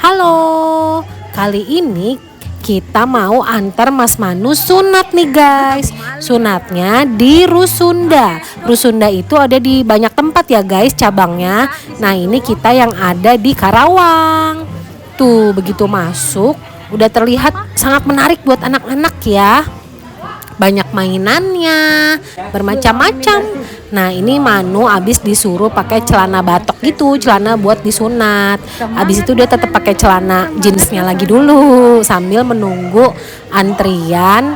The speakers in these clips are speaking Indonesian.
Halo, kali ini kita mau antar Mas Manu sunat nih guys. Sunatnya di Rusunda. Rusunda itu ada di banyak tempat ya guys cabangnya. Nah ini kita yang ada di Karawang. Tuh begitu masuk udah terlihat sangat menarik buat anak-anak ya. Banyak mainannya, bermacam-macam. Nah ini Manu abis disuruh pakai celana batok gitu, celana buat disunat. Abis itu dia tetap pakai celana jeansnya lagi dulu sambil menunggu antrian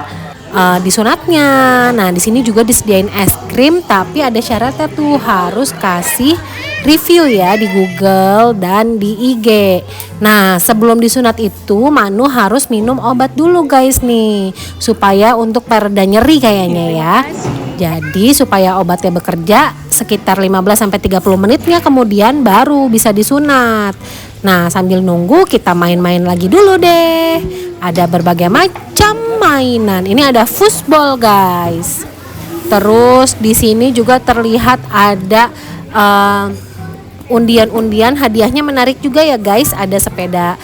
disunatnya. Nah di sini juga disediain es krim, tapi ada syaratnya tuh harus kasih review ya di Google dan di IG. Nah sebelum disunat itu Manu harus minum obat dulu guys nih, supaya untuk pereda nyeri kayaknya ya. Jadi supaya obatnya bekerja sekitar 15-30 menitnya kemudian baru bisa disunat. Nah sambil nunggu kita main-main lagi dulu deh. Ada berbagai macam mainan. Ini ada foosball guys. Terus di sini juga terlihat ada undian-undian, hadiahnya menarik juga ya guys. Ada sepeda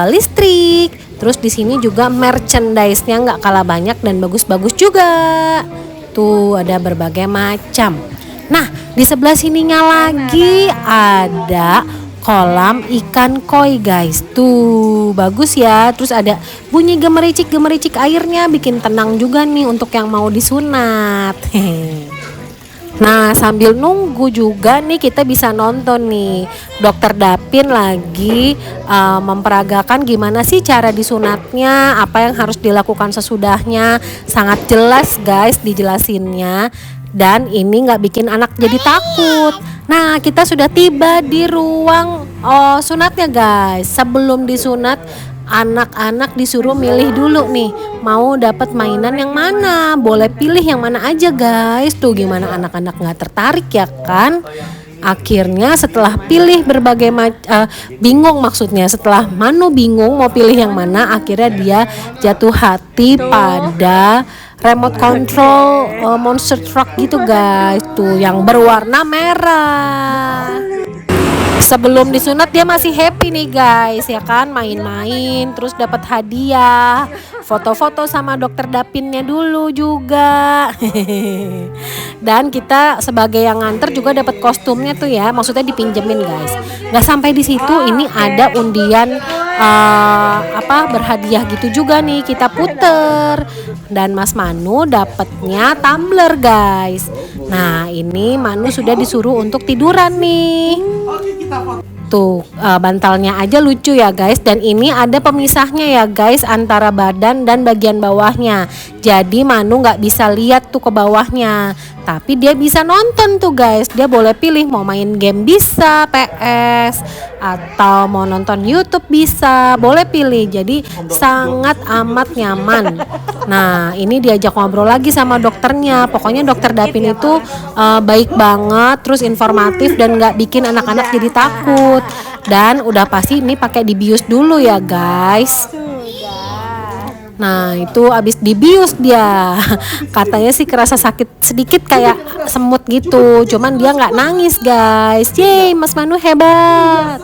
listrik. Terus di sini juga merchandise-nya nggak kalah banyak dan bagus-bagus juga. Tuh ada berbagai macam. Nah di sebelah sininya lagi ada kolam ikan koi guys. Tuh bagus ya. Terus ada bunyi gemericik airnya, bikin tenang juga nih untuk yang mau disunat. Nah sambil nunggu juga nih kita bisa nonton nih Dokter Dapin lagi memperagakan gimana sih cara disunatnya, apa yang harus dilakukan sesudahnya. Sangat jelas guys dijelasinnya, dan ini nggak bikin anak jadi takut. Nah kita sudah tiba di ruang sunatnya guys. Sebelum disunat anak-anak disuruh milih dulu nih mau dapat mainan yang mana, boleh pilih yang mana aja guys. Tuh gimana anak-anak nggak tertarik ya kan. Akhirnya setelah pilih berbagai bingung, maksudnya setelah Manu bingung mau pilih yang mana, akhirnya dia jatuh hati pada remote control monster truck gitu guys, tuh yang berwarna merah. Sebelum disunat dia masih happy nih guys ya kan, main-main terus dapat hadiah, foto-foto sama Dokter Dapinnya dulu juga. Dan kita sebagai yang nganter juga dapat kostumnya tuh ya, maksudnya dipinjemin guys. Nggak sampai di situ, ini ada undian berhadiah gitu juga nih, kita puter dan Mas Manu dapatnya tumbler guys. Nah ini Manu sudah disuruh untuk tiduran nih. Tuh bantalnya aja lucu ya guys. Dan ini ada pemisahnya ya guys antara badan dan bagian bawahnya. Jadi Manu nggak bisa lihat tuh ke bawahnya, tapi dia bisa nonton tuh guys. Dia boleh pilih mau main game bisa, PS, atau mau nonton YouTube bisa, boleh pilih. Jadi sangat amat nyaman. Nah ini diajak ngobrol lagi sama dokternya. Pokoknya Dokter Dapin itu baik banget, terus informatif dan nggak bikin anak-anak jadi takut. Dan udah pasti ini pakai dibius dulu ya guys. Nah itu abis dibius dia, katanya sih kerasa sakit sedikit kayak semut gitu, cuman dia nggak nangis guys. Yeay Mas Manu hebat.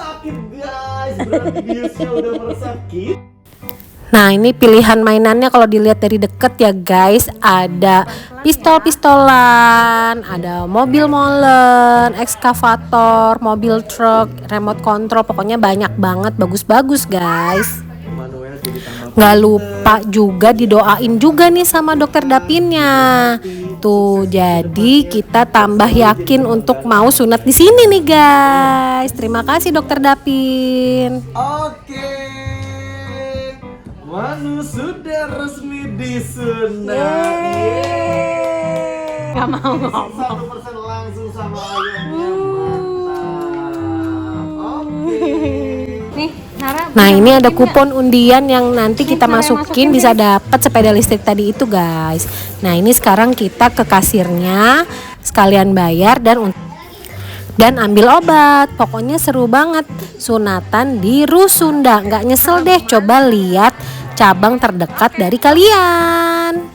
Nah ini pilihan mainannya kalau dilihat dari deket ya guys, ada pistol-pistolan, ada mobil molen, ekskavator, mobil truk, remote control, pokoknya banyak banget, bagus-bagus guys. Nggak lupa juga didoain juga nih sama Dokter Dapinnya. Tuh jadi kita tambah yakin untuk mau sunat di sini nih guys. Terima kasih Dokter Dapin. Oke, Manu sudah resmi disunat. Gak mau ngomong. 1% langsung sama ayamnya. Mantap. Oke. Nih, nah ini ada kupon undian yang nanti kita masukin bisa dapat sepeda listrik tadi itu guys. Nah ini sekarang kita ke kasirnya sekalian bayar dan ambil obat. Pokoknya seru banget sunatan di Rusunda, nggak nyesel deh. Coba lihat cabang terdekat dari kalian.